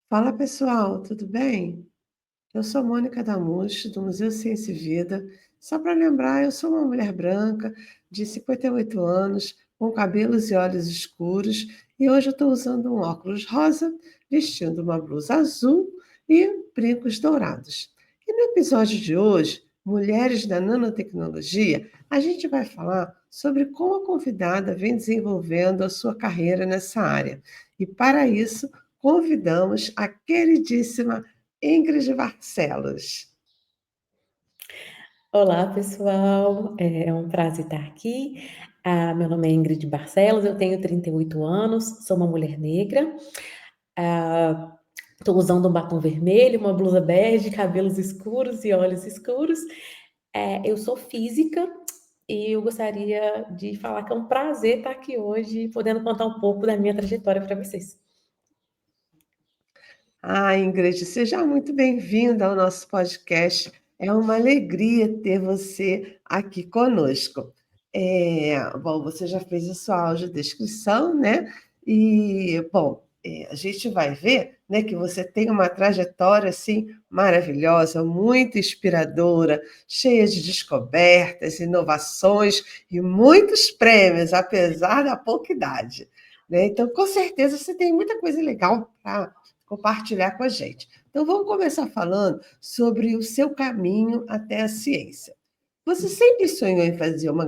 Fala pessoal, tudo bem? Eu sou Mônica Damush, do Museu Ciência e Vida. Só para lembrar, eu sou uma mulher branca, de 58 anos, com cabelos e olhos escuros, e hoje eu estou usando um óculos rosa, vestindo uma blusa azul e brincos dourados. E no episódio de hoje, Mulheres da Nanotecnologia, a gente vai falar sobre como a convidada vem desenvolvendo a sua carreira nessa área. E para isso, convidamos a queridíssima Ingrid Barcelos. Olá, pessoal. É um prazer estar aqui. Meu nome é Ingrid Barcelos, eu tenho 38 anos, sou uma mulher negra. Estou usando um batom vermelho, uma blusa bege, cabelos escuros e olhos escuros. Eu sou física e eu gostaria de falar que é um prazer estar aqui hoje, podendo contar um pouco da minha trajetória para vocês. Ingrid, seja muito bem-vinda ao nosso podcast. É uma alegria ter você aqui conosco. Bom, você já fez a sua audiodescrição, né? A gente vai ver, né, que você tem uma trajetória assim maravilhosa, muito inspiradora, cheia de descobertas, inovações e muitos prêmios, apesar da pouca idade, né? Então, com certeza, você tem muita coisa legal para compartilhar com a gente. Então, vamos começar falando sobre o seu caminho até a ciência. Você sempre sonhou em fazer uma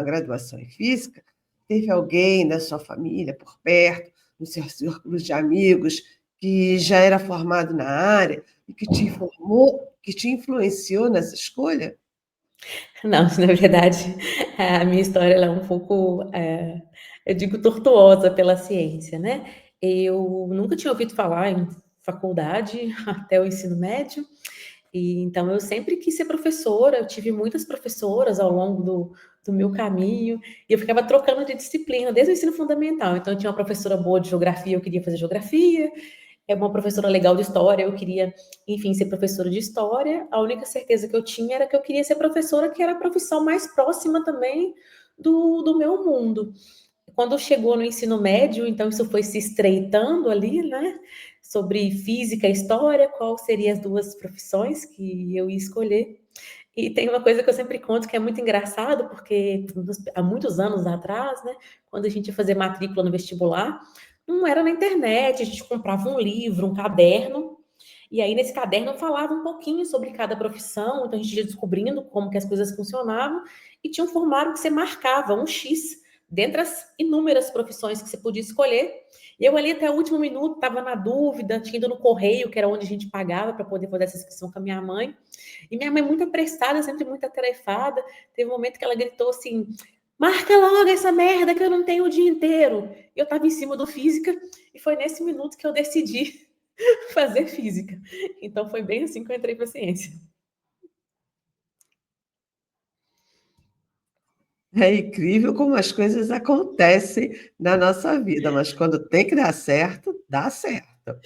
graduação em física? Teve alguém da sua família por perto, no seu círculo de amigos, que já era formado na área e que te informou, que te influenciou nessa escolha? Não, na verdade, a minha história ela é um pouco, eu digo, tortuosa pela ciência, né? Eu nunca tinha ouvido falar em faculdade até o ensino médio, e então eu sempre quis ser professora. Eu tive muitas professoras ao longo do meu caminho, e eu ficava trocando de disciplina desde o ensino fundamental. Então, eu tinha uma professora boa de geografia, eu queria fazer geografia, é uma professora legal de história, eu queria, enfim, ser professora de história. A única certeza que eu tinha era que eu queria ser professora, que era a profissão mais próxima também do meu mundo. Quando chegou no ensino médio, então isso foi se estreitando ali, né? Sobre física e história, qual seriam as duas profissões que eu ia escolher. E tem uma coisa que eu sempre conto que é muito engraçado, porque há muitos anos atrás, né, quando a gente ia fazer matrícula no vestibular, não era na internet, a gente comprava um livro, um caderno, e aí nesse caderno falava um pouquinho sobre cada profissão, então a gente ia descobrindo como que as coisas funcionavam, e tinha um formulário que você marcava um X, dentre as inúmeras profissões que você podia escolher. E eu ali até o último minuto estava na dúvida, tinha ido no correio, que era onde a gente pagava para poder fazer essa inscrição com a minha mãe. E minha mãe, muito apressada, sempre muito atarefada, teve um momento que ela gritou assim: marca logo essa merda que eu não tenho o dia inteiro. E eu estava em cima do física, e foi nesse minuto que eu decidi fazer física. Então foi bem assim que eu entrei para a ciência. É incrível como as coisas acontecem na nossa vida, mas quando tem que dar certo, dá certo.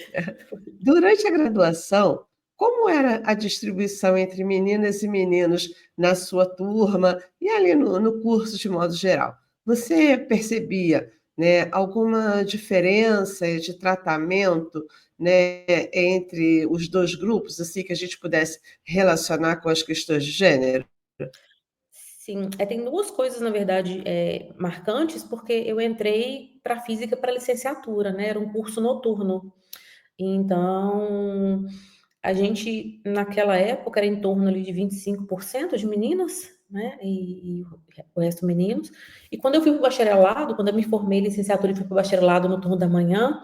Durante a graduação, como era a distribuição entre meninas e meninos na sua turma e ali no curso de modo geral? Você percebia, né, alguma diferença de tratamento, né, entre os dois grupos, assim que a gente pudesse relacionar com as questões de gênero? Sim, tem duas coisas, na verdade, marcantes, porque eu entrei para física para licenciatura, né? Era um curso noturno. Então, a gente, naquela época, era em torno ali de 25% de meninas, né? E o resto meninos. E quando eu fui para o bacharelado, quando eu me formei em licenciatura e fui para o bacharelado no turno da manhã,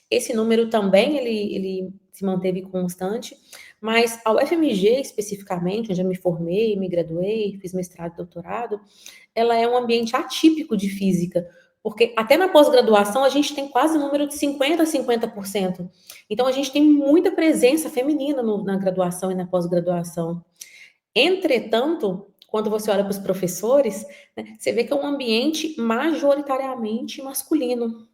esse número também ele se manteve constante, mas a UFMG especificamente, onde eu me formei, me graduei, fiz mestrado e doutorado, ela é um ambiente atípico de física, porque até na pós-graduação a gente tem quase um número de 50% a 50%. Então a gente tem muita presença feminina na graduação e na pós-graduação. Entretanto, quando você olha para os professores, né, você vê que é um ambiente majoritariamente masculino,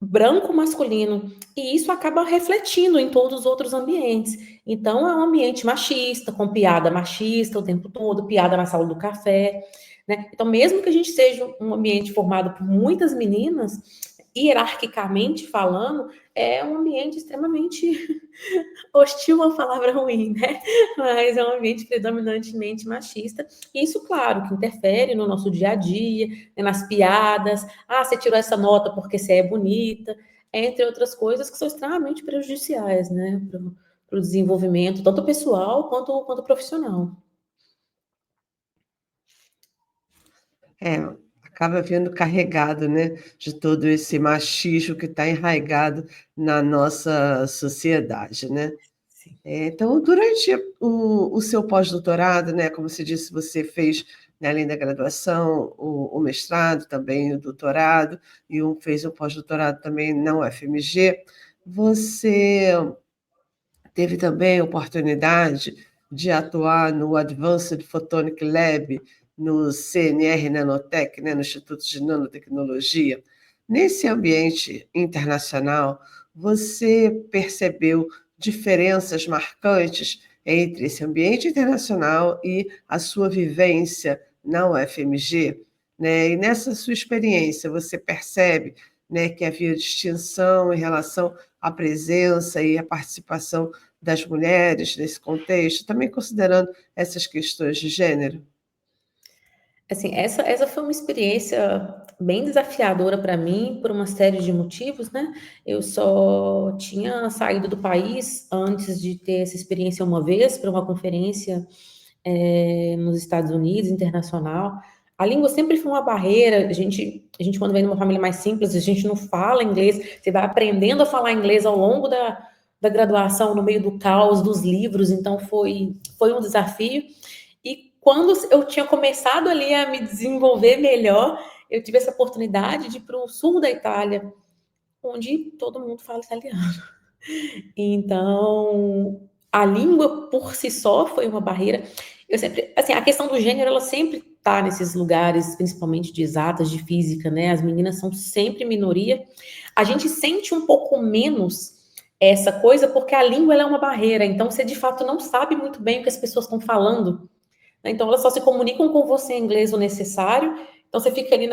branco masculino, e isso acaba refletindo em todos os outros ambientes. Então, é um ambiente machista, com piada machista o tempo todo, piada na sala do café, né? Então, mesmo que a gente seja um ambiente formado por muitas meninas, hierarquicamente falando, é um ambiente extremamente hostil, é uma palavra ruim, né? Mas é um ambiente predominantemente machista. E isso, claro, que interfere no nosso dia a dia, né, nas piadas. Ah, você tirou essa nota porque você é bonita, entre outras coisas que são extremamente prejudiciais, né, para o desenvolvimento, tanto pessoal quanto profissional. É, acaba vindo carregado, né, de todo esse machismo que está enraizado na nossa sociedade, né. Sim. Então, durante o seu pós-doutorado, né, como você disse, você fez, né, além da graduação, o mestrado, também o doutorado, e fez um pós-doutorado também na UFMG. Você teve também a oportunidade de atuar no Advanced Photonic Lab, no CNR Nanotech, né, no Instituto de Nanotecnologia. Nesse ambiente internacional, você percebeu diferenças marcantes entre esse ambiente internacional e a sua vivência na UFMG? Né? E nessa sua experiência, você percebe, né, que havia distinção em relação à presença e à participação das mulheres nesse contexto, também considerando essas questões de gênero? Assim, essa foi uma experiência bem desafiadora para mim, por uma série de motivos, né. Eu só tinha saído do país antes de ter essa experiência uma vez, para uma conferência, nos Estados Unidos, internacional. A língua sempre foi uma barreira, a gente quando vem de uma família mais simples, a gente não fala inglês, você vai aprendendo a falar inglês ao longo da graduação, no meio do caos dos livros, então foi um desafio. E quando eu tinha começado ali a me desenvolver melhor, eu tive essa oportunidade de ir para o sul da Itália, onde todo mundo fala italiano. Então, a língua por si só foi uma barreira. Eu sempre, assim, a questão do gênero, ela sempre tá nesses lugares, principalmente de exatas, de física, né? As meninas são sempre minoria. A gente sente um pouco menos essa coisa porque a língua ela é uma barreira. Então, você de fato não sabe muito bem o que as pessoas estão falando, né? Então, elas só se comunicam com você em inglês o necessário. Então, você fica ali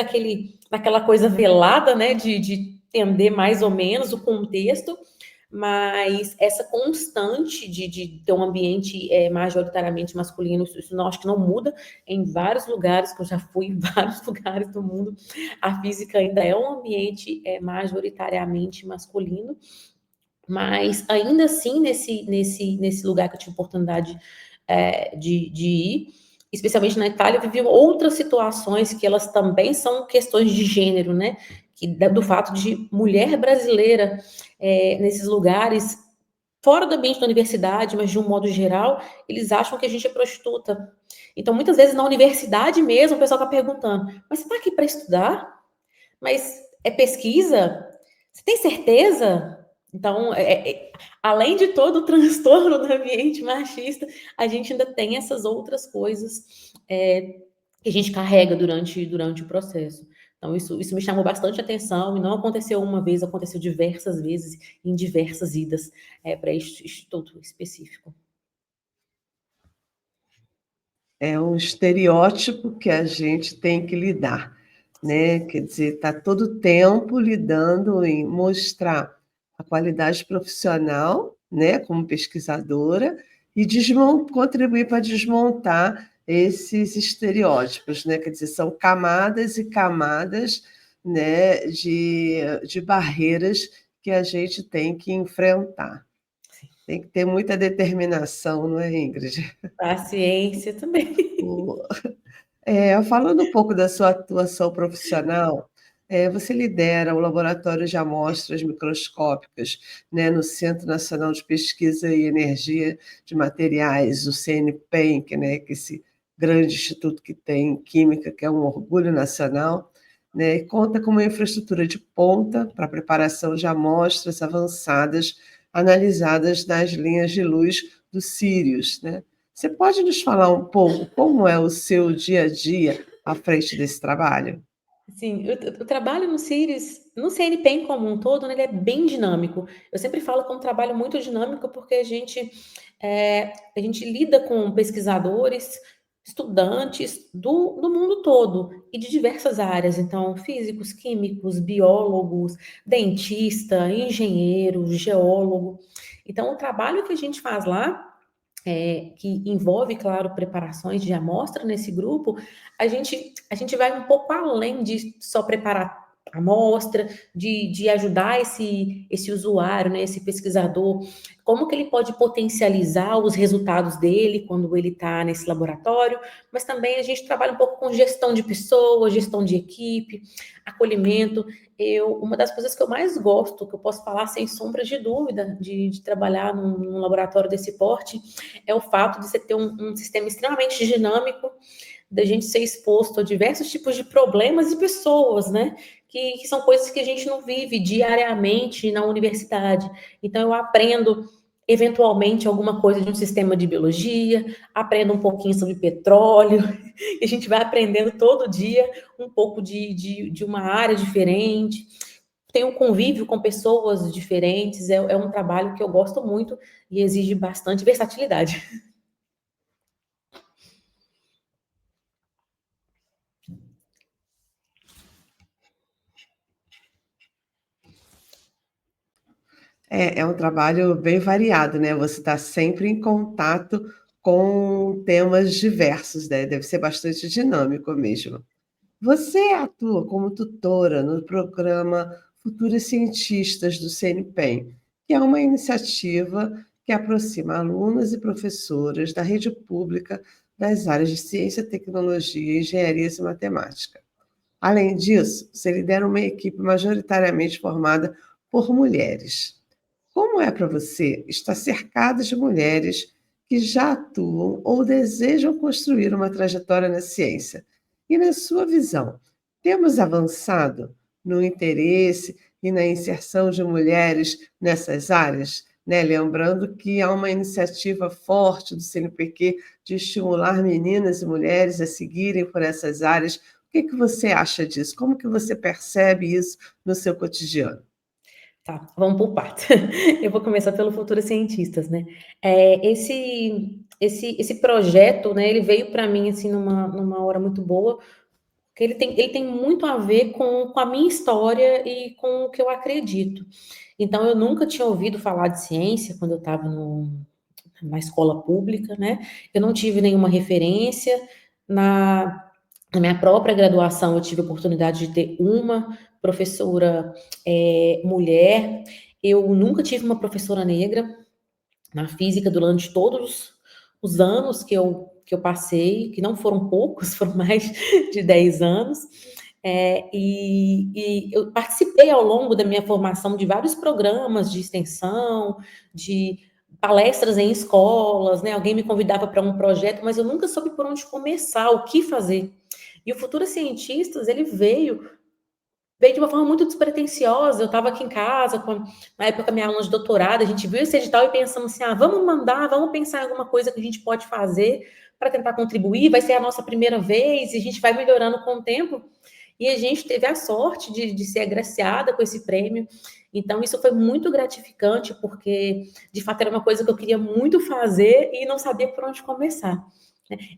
naquela coisa velada, né, de entender mais ou menos o contexto, mas essa constante de ter um ambiente majoritariamente masculino, isso não, acho que não muda em vários lugares, que eu já fui em vários lugares do mundo, a física ainda é um ambiente majoritariamente masculino, mas ainda assim, nesse lugar que eu tive oportunidade de ir, especialmente na Itália, eu vivi outras situações que elas também são questões de gênero, né? Do fato de mulher brasileira nesses lugares, fora do ambiente da universidade, mas de um modo geral, eles acham que a gente é prostituta. Então, muitas vezes na universidade mesmo, o pessoal está perguntando: mas você está aqui para estudar? Mas é pesquisa? Você tem certeza? Então, além de todo o transtorno do ambiente machista, a gente ainda tem essas outras coisas que a gente carrega durante o processo. Então, isso me chamou bastante atenção e não aconteceu uma vez, aconteceu diversas vezes, em diversas idas para este instituto específico. É um estereótipo que a gente tem que lidar, né? Quer dizer, está todo o tempo lidando em mostrar a qualidade profissional, né, como pesquisadora, e contribuir para desmontar esses estereótipos, né? Quer dizer, são camadas e camadas, né, de barreiras que a gente tem que enfrentar. Tem que ter muita determinação, não é, Ingrid? Paciência também. O Falando um pouco da sua atuação profissional, você lidera o Laboratório de Amostras Microscópicas, né, no Centro Nacional de Pesquisa e Energia de Materiais, o CNPEM, né, que é esse grande instituto que tem em química, que é um orgulho nacional, né, e conta com uma infraestrutura de ponta para a preparação de amostras avançadas analisadas nas linhas de luz do Sirius, né? Você pode nos falar um pouco como é o seu dia a dia à frente desse trabalho? Sim, o trabalho no Sirius, no CNPq como um todo, né, ele é bem dinâmico. Eu sempre falo que é um trabalho muito dinâmico, porque a gente lida com pesquisadores, estudantes do mundo todo e de diversas áreas, então físicos, químicos, biólogos, dentista, engenheiro, geólogo. Então o trabalho que a gente faz lá, que envolve, claro, preparações de amostra nesse grupo, a gente vai um pouco além de só preparar a amostra, de ajudar esse usuário, né, esse pesquisador, como que ele pode potencializar os resultados dele quando ele está nesse laboratório, mas também a gente trabalha um pouco com gestão de pessoas, gestão de equipe, acolhimento. Uma das coisas que eu mais gosto, que eu posso falar sem sombra de dúvida, de trabalhar num laboratório desse porte, é o fato de você ter um sistema extremamente dinâmico, da gente ser exposto a diversos tipos de problemas e pessoas, né? Que são coisas que a gente não vive diariamente na universidade. Então, eu aprendo eventualmente alguma coisa de um sistema de biologia, aprendo um pouquinho sobre petróleo, e a gente vai aprendendo todo dia um pouco de uma área diferente. Tem um convívio com pessoas diferentes, é um trabalho que eu gosto muito e exige bastante versatilidade. É um trabalho bem variado, né? Você está sempre em contato com temas diversos, né? Deve ser bastante dinâmico mesmo. Você atua como tutora no programa Futuras Cientistas do CNPEM, que é uma iniciativa que aproxima alunas e professoras da rede pública das áreas de ciência, tecnologia, engenharia e matemática. Além disso, você lidera uma equipe majoritariamente formada por mulheres. Como é para você estar cercada de mulheres que já atuam ou desejam construir uma trajetória na ciência? E, na sua visão, temos avançado no interesse e na inserção de mulheres nessas áreas? Né? Lembrando que há uma iniciativa forte do CNPq de estimular meninas e mulheres a seguirem por essas áreas. O que você acha disso? Como que você percebe isso no seu cotidiano? Tá, vamos por partes. Eu vou começar pelo Futuros Cientistas, né. Esse projeto, né, ele veio para mim, assim, numa hora muito boa, porque ele tem muito a ver com a minha história e com o que eu acredito. Então eu nunca tinha ouvido falar de ciência quando eu estava na escola pública, né, eu não tive nenhuma referência. Na na minha própria graduação, eu tive a oportunidade de ter uma professora, mulher. Eu nunca tive uma professora negra na física durante todos os anos que eu passei, que não foram poucos, foram mais de 10 anos. E eu participei ao longo da minha formação de vários programas de extensão, de palestras em escolas, né? Alguém me convidava para um projeto, mas eu nunca soube por onde começar, o que fazer. E o Futuros Cientistas, ele veio de uma forma muito despretensiosa. Eu estava aqui em casa, na época, minha aluna de doutorado, a gente viu esse edital e pensamos assim: vamos mandar, vamos pensar em alguma coisa que a gente pode fazer para tentar contribuir, vai ser a nossa primeira vez, e a gente vai melhorando com o tempo. E a gente teve a sorte de ser agraciada com esse prêmio. Então, isso foi muito gratificante, porque, de fato, era uma coisa que eu queria muito fazer e não sabia por onde começar.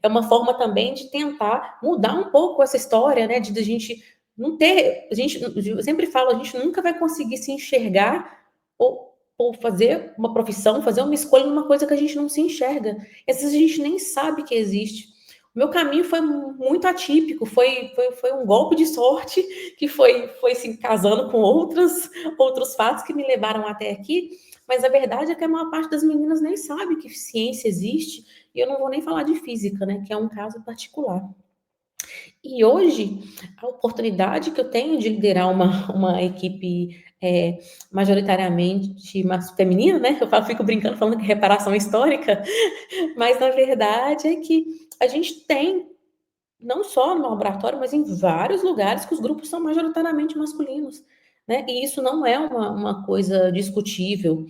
É uma forma também de tentar mudar um pouco essa história, né? De a gente não ter. Eu sempre falo, a gente nunca vai conseguir se enxergar ou fazer uma profissão, fazer uma escolha numa coisa que a gente não se enxerga. E às vezes a gente nem sabe que existe. O meu caminho foi muito atípico, foi um golpe de sorte que foi se casando com outros fatos que me levaram até aqui, mas a verdade é que a maior parte das meninas nem sabe que ciência existe, e eu não vou nem falar de física, né, que é um caso particular. E hoje, a oportunidade que eu tenho de liderar uma equipe majoritariamente feminina, né? Fico brincando falando que é reparação histórica, mas na verdade é que a gente tem, não só no laboratório, mas em vários lugares que os grupos são majoritariamente masculinos, né? E isso não é uma coisa discutível.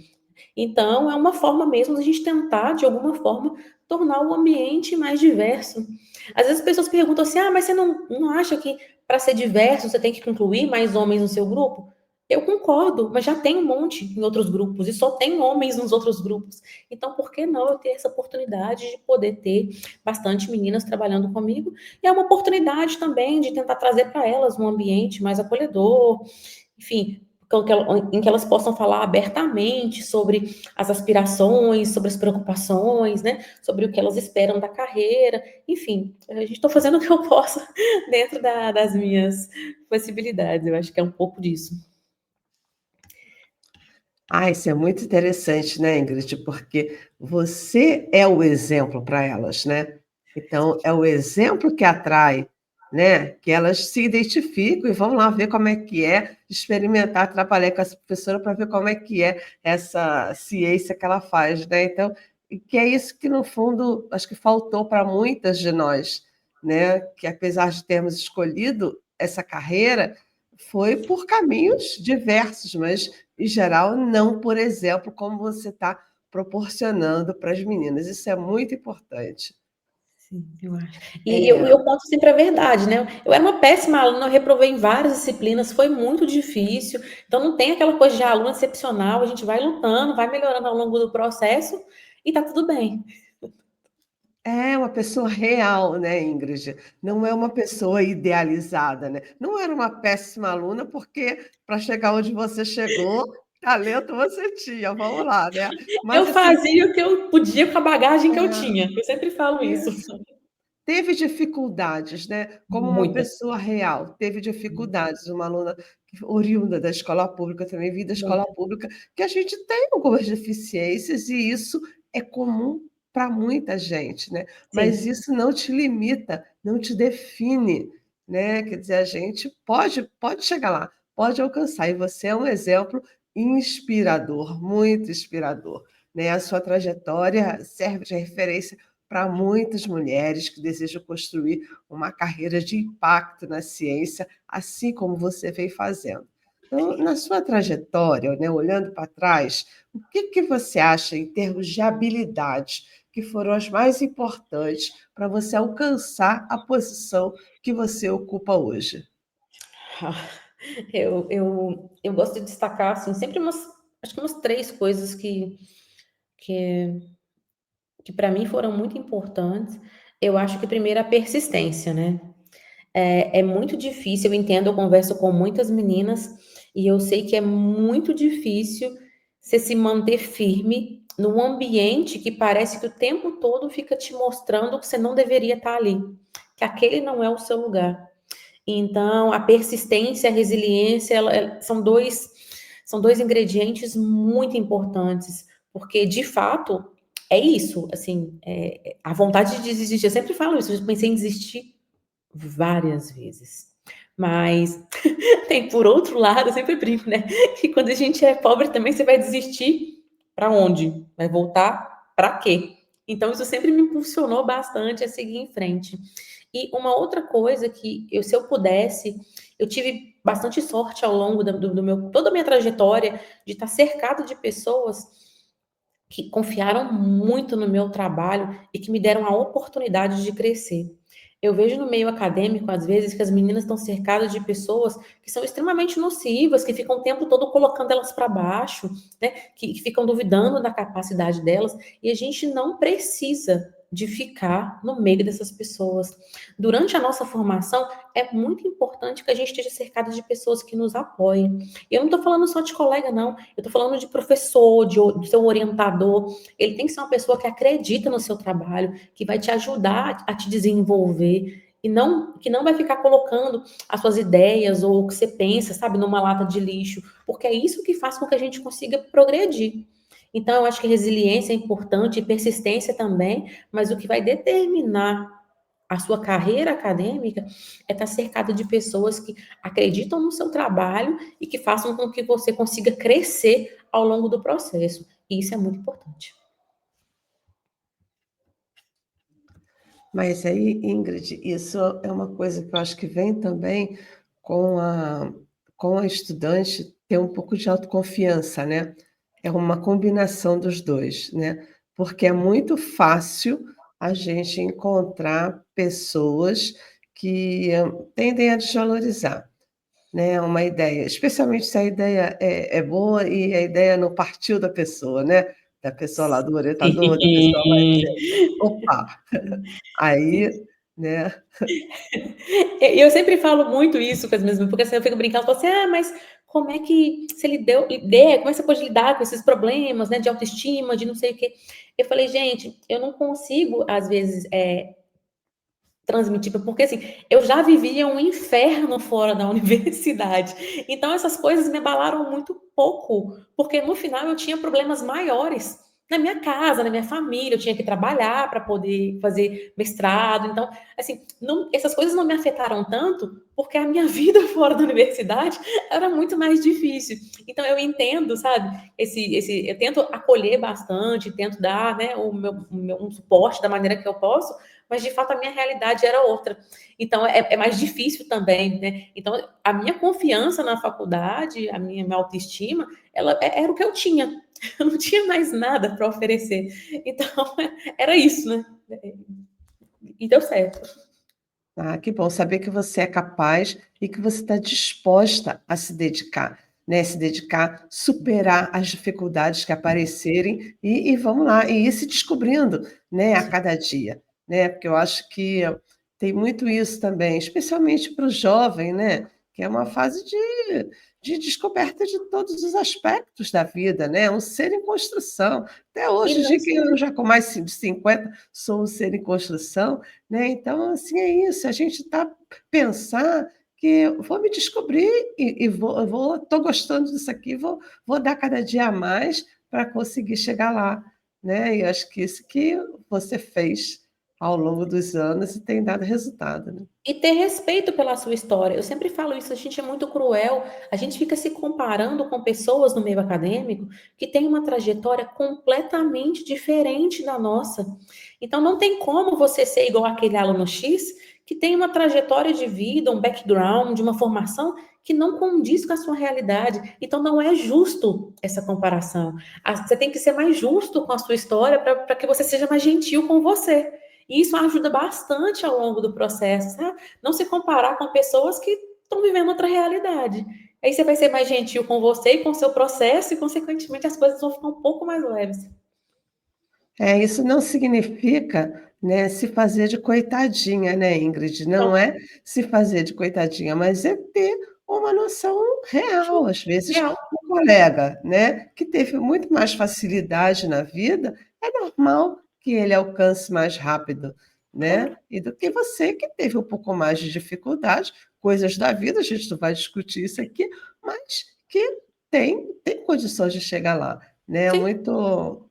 Então, é uma forma mesmo da gente tentar, de alguma forma, tornar o ambiente mais diverso. Às vezes as pessoas perguntam assim: mas você não acha que para ser diverso você tem que incluir mais homens no seu grupo? Eu concordo, mas já tem um monte em outros grupos e só tem homens nos outros grupos. Então, por que não eu ter essa oportunidade de poder ter bastante meninas trabalhando comigo? E é uma oportunidade também de tentar trazer para elas um ambiente mais acolhedor, enfim, em que elas possam falar abertamente sobre as aspirações, sobre as preocupações, né? Sobre o que elas esperam da carreira. Enfim, a gente está fazendo o que eu posso dentro das minhas possibilidades. Eu acho que é um pouco disso. Ah, isso é muito interessante, né, Ingrid? Porque você é o exemplo para elas, né? Então, é o exemplo que atrai, né? Que elas se identificam e vão lá ver como é que é, experimentar, trabalhar com essa professora para ver como é que é essa ciência que ela faz, né? Então, e que é isso que, no fundo, acho que faltou para muitas de nós, né? Que apesar de termos escolhido essa carreira, foi por caminhos diversos, mas em geral, não, por exemplo, como você está proporcionando para as meninas. Isso é muito importante. Sim, eu acho. E É, eu conto sempre a verdade, né? Eu era uma péssima aluna, eu reprovei em várias disciplinas, foi muito difícil. Então não tem aquela coisa de aluno excepcional, a gente vai lutando, vai melhorando ao longo do processo e tá tudo bem. é uma pessoa real, né, Ingrid? Não é uma pessoa idealizada, né? Não era uma péssima aluna, porque para chegar onde você chegou, talento você tinha, vamos lá, né? Eu Mas assim, fazia o que eu podia com a bagagem que eu é, tinha. Eu sempre falo isso. isso. Teve dificuldades, né? Como uma Muitas. pessoa real, teve dificuldades. Uma aluna oriunda da escola pública, também vi da escola Muitas. pública, que a gente tem algumas deficiências e isso é comum para muita gente, né? Mas Sim, isso não te limita, não te define, né? Quer dizer, a gente pode chegar lá, pode alcançar. E você é um exemplo inspirador, muito inspirador, né? A sua trajetória serve de referência para muitas mulheres que desejam construir uma carreira de impacto na ciência, assim como você vem fazendo. Então, na sua trajetória, né, olhando para trás, o que que você acha em termos de habilidades que foram as mais importantes para você alcançar a posição que você ocupa hoje? eu gosto de destacar, assim, sempre acho que umas três coisas que, que para mim foram muito importantes. Eu acho que primeiro a persistência, né? É muito difícil, eu entendo, eu converso com muitas meninas e eu sei que é muito difícil você se manter firme num ambiente que parece que o tempo todo fica te mostrando que você não deveria estar ali, que aquele não é o seu lugar. Então, a persistência, a resiliência, são dois ingredientes muito importantes, porque de fato é isso, assim, a vontade de desistir. Eu sempre falo isso, eu pensei em desistir várias vezes. Mas tem por outro lado, eu sempre brinco, né? Que quando a gente é pobre também você vai desistir para onde? Vai voltar para quê? Então isso sempre me impulsionou bastante a seguir em frente. E uma outra coisa que se eu pudesse, eu tive bastante sorte ao longo do meu toda a minha trajetória de estar cercado de pessoas que confiaram muito no meu trabalho e que me deram a oportunidade de crescer. Eu vejo no meio acadêmico, às vezes, que as meninas estão cercadas de pessoas que são extremamente nocivas, que ficam o tempo todo colocando elas para baixo, né? Que ficam duvidando da capacidade delas, e a gente não precisa de ficar no meio dessas pessoas. Durante a nossa formação, é muito importante que a gente esteja cercado de pessoas que nos apoiem. E eu não estou falando só de colega, não. Eu estou falando de professor, de seu orientador. Ele tem que ser uma pessoa que acredita no seu trabalho, que vai te ajudar a te desenvolver e não que não vai ficar colocando as suas ideias ou o que você pensa, sabe, numa lata de lixo, porque é isso que faz com que a gente consiga progredir. Então, eu acho que resiliência é importante e persistência também, mas o que vai determinar a sua carreira acadêmica é estar cercado de pessoas que acreditam no seu trabalho e que façam com que você consiga crescer ao longo do processo. E isso é muito importante. Mas aí, Ingrid, isso é uma coisa que eu acho que vem também com a estudante ter um pouco de autoconfiança, né? É uma combinação dos dois, né? Porque é muito fácil a gente encontrar pessoas que tendem a desvalorizar. né, uma ideia, especialmente se a ideia é boa e a ideia não partiu da pessoa, né, da pessoa lá, do orientador, da pessoa mais velha. Opa, aí, né. Eu sempre falo muito isso com as minhas, porque assim, eu fico brincando, falo assim: "Ah, mas como é que você lidou lide como é que você pode lidar com esses problemas, né, de autoestima, de não sei o quê?". Eu falei: "Gente, eu não consigo, às vezes, transmitir, porque assim, eu já vivia um inferno fora da universidade, então essas coisas me abalaram muito pouco, porque no final eu tinha problemas maiores na minha casa, na minha família, eu tinha que trabalhar para poder fazer mestrado, então, assim, essas coisas não me afetaram tanto, porque a minha vida fora da universidade era muito mais difícil. Então eu entendo, sabe, eu tento acolher bastante, tento dar, né, um suporte da maneira que eu posso, mas de fato a minha realidade era outra. Então é mais difícil também, né? Então a minha confiança na faculdade, minha autoestima, ela era o que eu tinha. Eu não tinha mais nada para oferecer. Então era isso, né? E deu certo. Ah, que bom saber que você é capaz e que você está disposta a se dedicar, né, se dedicar, superar as dificuldades que aparecerem e vamos lá, e ir se descobrindo, né, a cada dia, né, porque eu acho que tem muito isso também, especialmente para o jovem, né, que é uma fase de descoberta de todos os aspectos da vida, né, um ser em construção. Até E hoje, não de que só eu já com mais de 50 sou um ser em construção, né, então, assim, é isso, a gente tá pensar que eu vou me descobrir e vou tô gostando disso aqui, vou dar cada dia a mais para conseguir chegar lá, né, e acho que isso que você fez ao longo dos anos e tem dado resultado, né. e ter respeito pela sua história. Eu sempre falo isso, a gente é muito cruel, a gente fica se comparando com pessoas no meio acadêmico que têm uma trajetória completamente diferente da nossa. Então não tem como você ser igual aquele aluno X que tem uma trajetória de vida, um background, uma formação que não condiz com a sua realidade. Então não é justo essa comparação. Você tem que ser mais justo com a sua história para que você seja mais gentil com você. E isso ajuda bastante ao longo do processo, sabe? Não se comparar com pessoas que estão vivendo outra realidade. Aí você vai ser mais gentil com você e com o seu processo, e, consequentemente, as coisas vão ficar um pouco mais leves. É, isso não significa, né, se fazer de coitadinha, né, Ingrid, Não, não é se fazer de coitadinha, mas é ter uma noção real. Às vezes, real. um colega, né, que teve muito mais facilidade na vida, é normal que ele alcance mais rápido, Claro. né, e do que você que teve um pouco mais de dificuldade, coisas da vida, a gente não vai discutir isso aqui, mas que tem condições de chegar lá, né, Sim.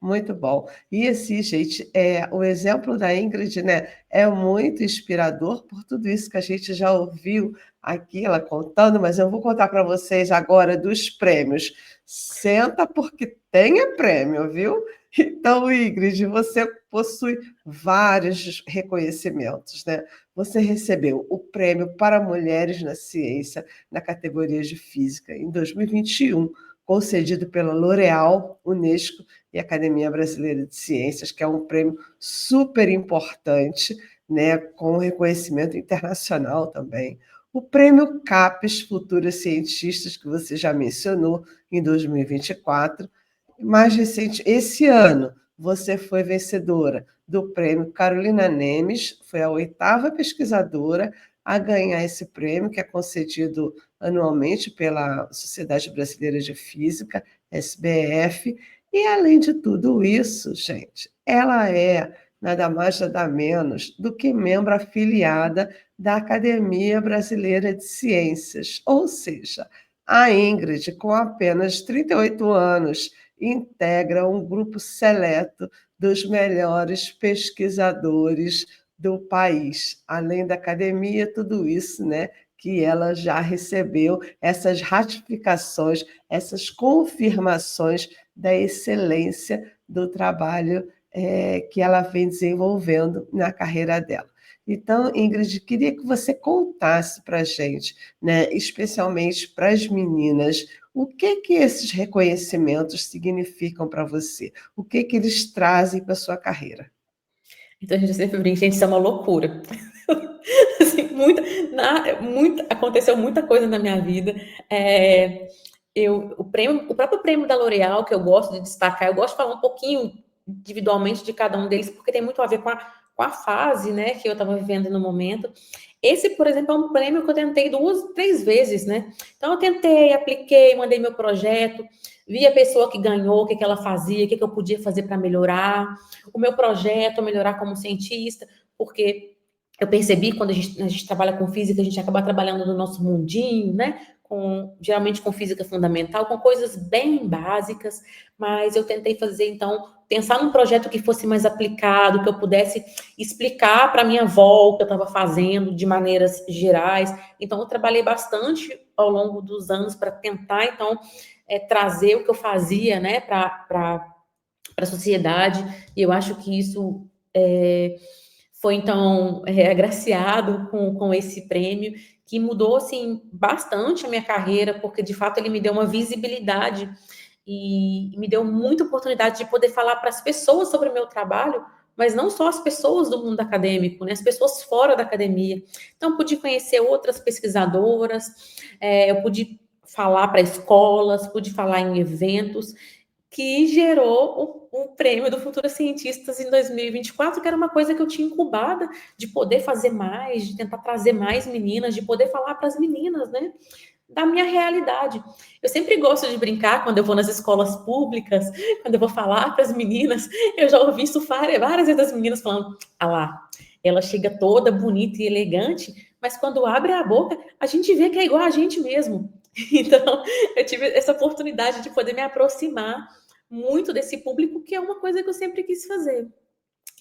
muito bom. E assim, gente, o exemplo da Ingrid, né, é muito inspirador por tudo isso que a gente já ouviu aqui, ela contando, mas eu vou contar para vocês agora dos prêmios. Senta porque tem prêmio, viu? Então, Ingrid, você possui vários reconhecimentos, né? Você recebeu o Prêmio para Mulheres na Ciência, na categoria de Física, em 2021, concedido pela L'Oréal, Unesco e Academia Brasileira de Ciências, que é um prêmio super importante, né, com reconhecimento internacional também. O prêmio CAPES Futuras Cientistas, que você já mencionou, em 2024. Mais recente, esse ano, você foi vencedora do prêmio Carolina Nemes, foi a oitava pesquisadora a ganhar esse prêmio, que é concedido anualmente pela Sociedade Brasileira de Física, SBF, e além de tudo isso, gente, ela é nada mais, nada menos do que membro afiliada da Academia Brasileira de Ciências, ou seja, a Ingrid, com apenas 38 anos, integra um grupo seleto dos melhores pesquisadores do país. Além da academia, tudo isso, né, que ela já recebeu, essas ratificações, essas confirmações da excelência do trabalho que ela vem desenvolvendo na carreira dela. Então, Ingrid, queria que você contasse para a gente, né, especialmente para as meninas, o que que esses reconhecimentos significam para você? O que que eles trazem para a sua carreira? Então a gente sempre brinca, gente, isso é uma loucura. Assim, Aconteceu muita coisa na minha vida. O próprio prêmio da L'Oréal, que eu gosto de destacar, eu gosto de falar um pouquinho individualmente de cada um deles, porque tem muito a ver com a fase, né, que eu estava vivendo no momento. Esse, por exemplo, é um prêmio que eu tentei 2, 3 vezes, né? Então, eu tentei, apliquei, mandei meu projeto, vi a pessoa que ganhou, o que ela fazia, o que eu podia fazer para melhorar o meu projeto, melhorar como cientista, porque eu percebi quando a gente trabalha com física, a gente acaba trabalhando no nosso mundinho, né? Geralmente com física fundamental, com coisas bem básicas, mas eu tentei fazer, então, pensar num projeto que fosse mais aplicado, que eu pudesse explicar para minha avó o que eu estava fazendo de maneiras gerais. Então, eu trabalhei bastante ao longo dos anos para tentar, então, trazer o que eu fazia, né, para a sociedade, e eu acho que isso foi, então, agraciado com esse prêmio, que mudou, assim, bastante a minha carreira, porque, de fato, ele me deu uma visibilidade e me deu muita oportunidade de poder falar para as pessoas sobre o meu trabalho, mas não só as pessoas do mundo acadêmico, né, as pessoas fora da academia. Então, eu pude conhecer outras pesquisadoras, eu pude falar para escolas, pude falar em eventos, que gerou o prêmio do Futuras Cientistas em 2024, que era uma coisa que eu tinha incubada, de poder fazer mais, de tentar trazer mais meninas, de poder falar para as meninas, né, da minha realidade. Eu sempre gosto de brincar quando eu vou nas escolas públicas, quando eu vou falar para as meninas, eu já ouvi isso várias vezes das meninas falando, ah lá, ela chega toda bonita e elegante, mas quando abre a boca, a gente vê que é igual a gente mesmo. Então, eu tive essa oportunidade de poder me aproximar muito desse público, que é uma coisa que eu sempre quis fazer.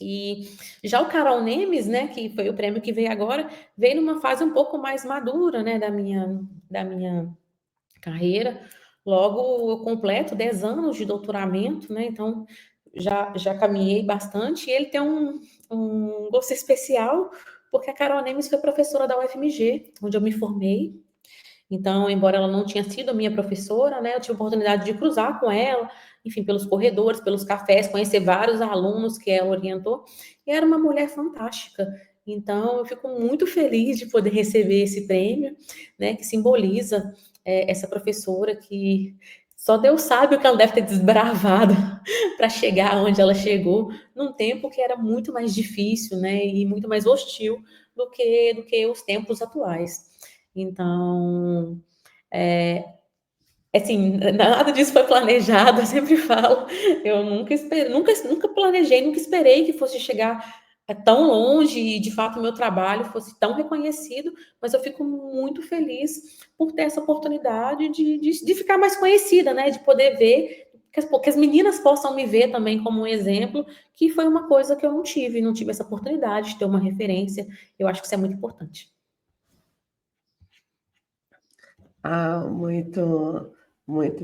E já o Carol Nemes, né, que foi o prêmio que veio agora, veio numa fase um pouco mais madura, né, da minha carreira. Logo, eu completo 10 anos de doutoramento, né, então já caminhei bastante. E ele tem um gosto especial, porque a Carol Nemes foi professora da UFMG, onde eu me formei. Então, embora ela não tinha sido a minha professora, né, eu tive a oportunidade de cruzar com ela, enfim, pelos corredores, pelos cafés, conhecer vários alunos que ela orientou, e era uma mulher fantástica. Então, eu fico muito feliz de poder receber esse prêmio, né, que simboliza essa professora que só Deus sabe o que ela deve ter desbravado para chegar onde ela chegou, num tempo que era muito mais difícil, né, e muito mais hostil do que os tempos atuais. Então, assim, nada disso foi planejado, eu sempre falo, eu nunca planejei, nunca esperei que fosse chegar tão longe e, de fato, o meu trabalho fosse tão reconhecido, mas eu fico muito feliz por ter essa oportunidade de ficar mais conhecida, né, de poder ver, que as meninas possam me ver também como um exemplo, que foi uma coisa que eu não tive essa oportunidade de ter uma referência, eu acho que isso é muito importante. Ah, muito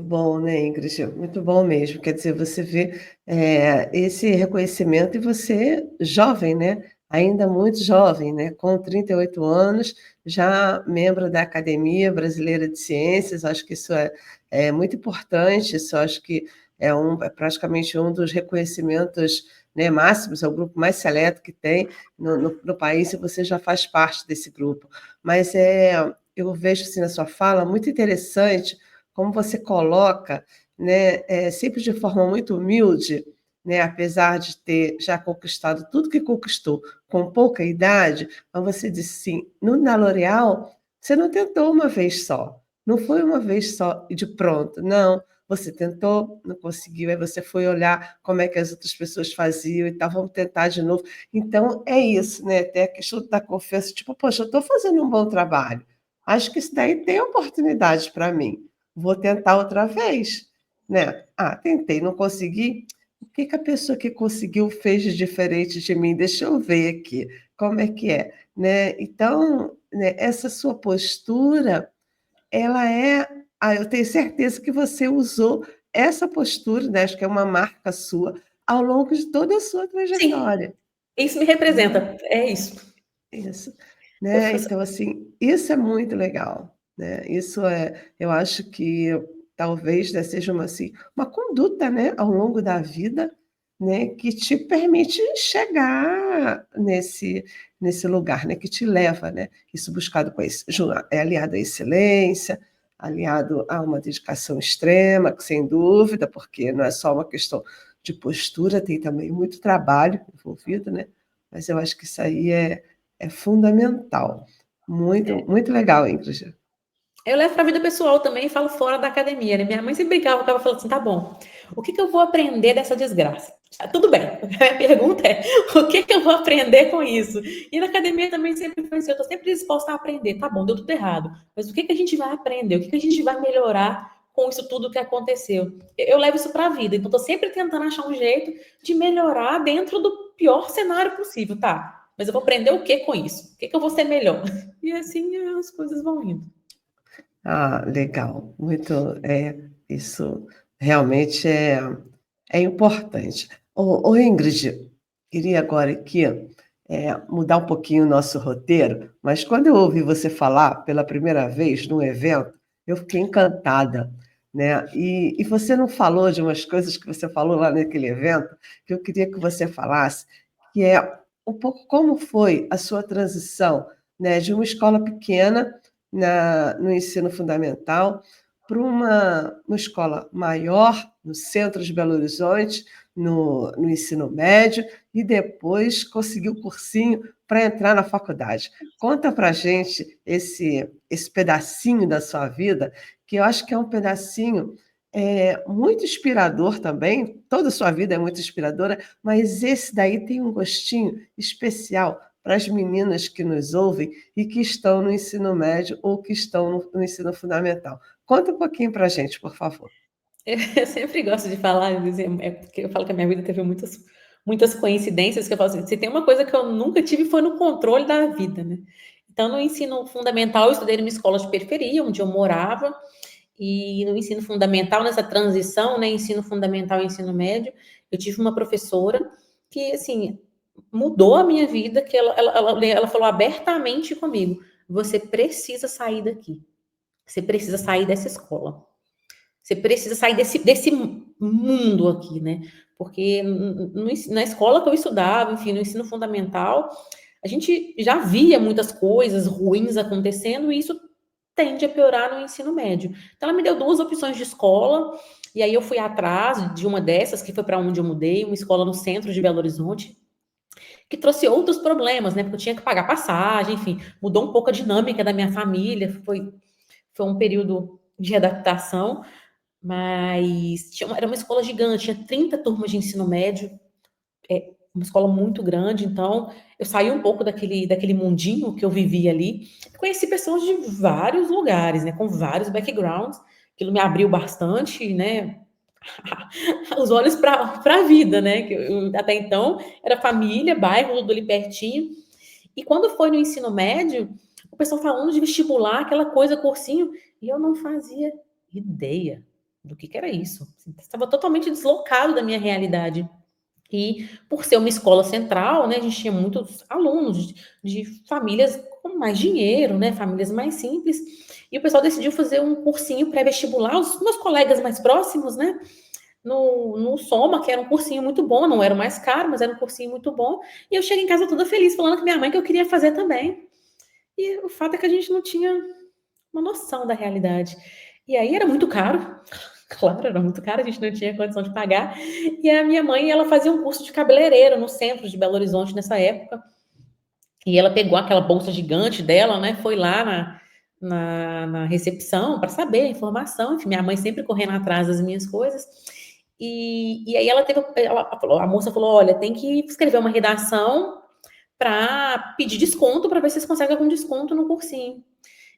bom, né, Ingrid? Muito bom mesmo. Quer dizer, você vê esse reconhecimento e você jovem, né? Ainda muito jovem, né? Com 38 anos, já membro da Academia Brasileira de Ciências. Acho que isso é muito importante. Isso acho que é praticamente um dos reconhecimentos, né, máximos. É o grupo mais seleto que tem no país e você já faz parte desse grupo. Mas eu vejo assim na sua fala muito interessante como você coloca, né, sempre de forma muito humilde, né, apesar de ter já conquistado tudo que conquistou com pouca idade, mas você disse assim, na L'Oréal, você não tentou uma vez só, não foi uma vez só e de pronto, não, você tentou, não conseguiu, aí você foi olhar como é que as outras pessoas faziam e tal, vamos tentar de novo. Então, é isso, né? Até a questão da confiança, tipo, poxa, eu estou fazendo um bom trabalho. Acho que isso daí tem oportunidade para mim. Vou tentar outra vez, né? Ah, tentei, não consegui. O que que a pessoa que conseguiu fez de diferente de mim? Deixa eu ver aqui, como é que é, né? Então, né, essa sua postura, ela eu tenho certeza que você usou essa postura, né? Acho que é uma marca sua ao longo de toda a sua Sim, trajetória, isso me né? representa, é isso. Isso, Eu né? faço Então, assim, isso é muito legal, né? Eu acho que talvez, né, seja uma, assim, uma conduta, né, ao longo da vida, né, que te permite chegar nesse lugar, né, que te leva, né, isso buscado com esse é aliado à excelência, aliado a uma dedicação extrema, que sem dúvida, porque não é só uma questão de postura, tem também muito trabalho envolvido, né, mas eu acho que isso aí é fundamental. Muito, É. muito legal, Ingrid. Eu levo para a vida pessoal também e falo fora da academia, né? Minha mãe sempre brincava, ela falando assim, tá bom, o que eu vou aprender dessa desgraça? Ah, tudo bem, a pergunta é, o que eu vou aprender com isso? E na academia também sempre foi assim, eu tô sempre disposta a aprender, tá bom, deu tudo errado, mas o que a gente vai aprender? O que a gente vai melhorar com isso tudo que aconteceu? Eu levo isso para a vida, então tô sempre tentando achar um jeito de melhorar dentro do pior cenário possível, tá? Mas eu vou aprender o que com isso? O que eu vou ser melhor? E assim as coisas vão indo. Ah, legal. Muito, isso realmente é importante. Ô Ingrid, queria agora aqui, mudar um pouquinho o nosso roteiro, mas quando eu ouvi você falar pela primeira vez num evento, eu fiquei encantada, né? E você não falou de umas coisas que você falou lá naquele evento, que eu queria que você falasse, que é um pouco como foi a sua transição, né, de uma escola pequena no ensino fundamental para uma escola maior, no centro de Belo Horizonte, no ensino médio, e depois conseguiu o cursinho para entrar na faculdade. Conta para a gente esse pedacinho da sua vida, que eu acho que é um pedacinho muito inspirador também, toda a sua vida é muito inspiradora, mas esse daí tem um gostinho especial para as meninas que nos ouvem e que estão no ensino médio ou que estão no ensino fundamental. Conta um pouquinho para a gente, por favor. Eu sempre gosto de falar, porque eu falo que a minha vida teve muitas coincidências, que eu falo assim, se tem uma coisa que eu nunca tive foi no controle da vida, né? Então, no ensino fundamental, eu estudei numa escola de periferia, onde eu morava, e no ensino fundamental, nessa transição, né, ensino fundamental e ensino médio, eu tive uma professora que, assim, mudou a minha vida, que ela falou abertamente comigo, você precisa sair daqui, você precisa sair dessa escola. Você precisa sair desse mundo aqui, né? Porque na escola que eu estudava, enfim, no ensino fundamental, a gente já via muitas coisas ruins acontecendo e isso tende a piorar no ensino médio. Então, ela me deu duas opções de escola, e aí eu fui atrás de uma dessas, que foi para onde eu mudei, uma escola no centro de Belo Horizonte, que trouxe outros problemas, né? Porque eu tinha que pagar passagem, enfim, mudou um pouco a dinâmica da minha família, foi um período de adaptação, mas era uma escola gigante, tinha 30 turmas de ensino médio, uma escola muito grande, então eu saí um pouco daquele mundinho que eu vivia ali, conheci pessoas de vários lugares, né, com vários backgrounds, aquilo me abriu bastante, né, os olhos para a vida, né, que até então era família, bairro, tudo ali pertinho, e quando foi no ensino médio, o pessoal falando de vestibular, aquela coisa, cursinho, e eu não fazia ideia do que era isso. Estava totalmente deslocado da minha realidade. E por ser uma escola central, né, a gente tinha muitos alunos de famílias com mais dinheiro, né, famílias mais simples. E o pessoal decidiu fazer um cursinho pré-vestibular. Os meus colegas mais próximos, né, no Soma, que era um cursinho muito bom, não era o mais caro, mas era um cursinho muito bom. E eu cheguei em casa toda feliz, falando com minha mãe que eu queria fazer também. E o fato é que a gente não tinha uma noção da realidade. E aí era muito caro, claro, era muito caro, a gente não tinha condição de pagar. E a minha mãe, ela fazia um curso de cabeleireiro no centro de Belo Horizonte nessa época. E ela pegou aquela bolsa gigante dela, né? Foi lá na recepção para saber a informação. Enfim, minha mãe sempre correndo atrás das minhas coisas. E aí a moça falou: olha, tem que escrever uma redação para pedir desconto para ver se vocês conseguem algum desconto no cursinho.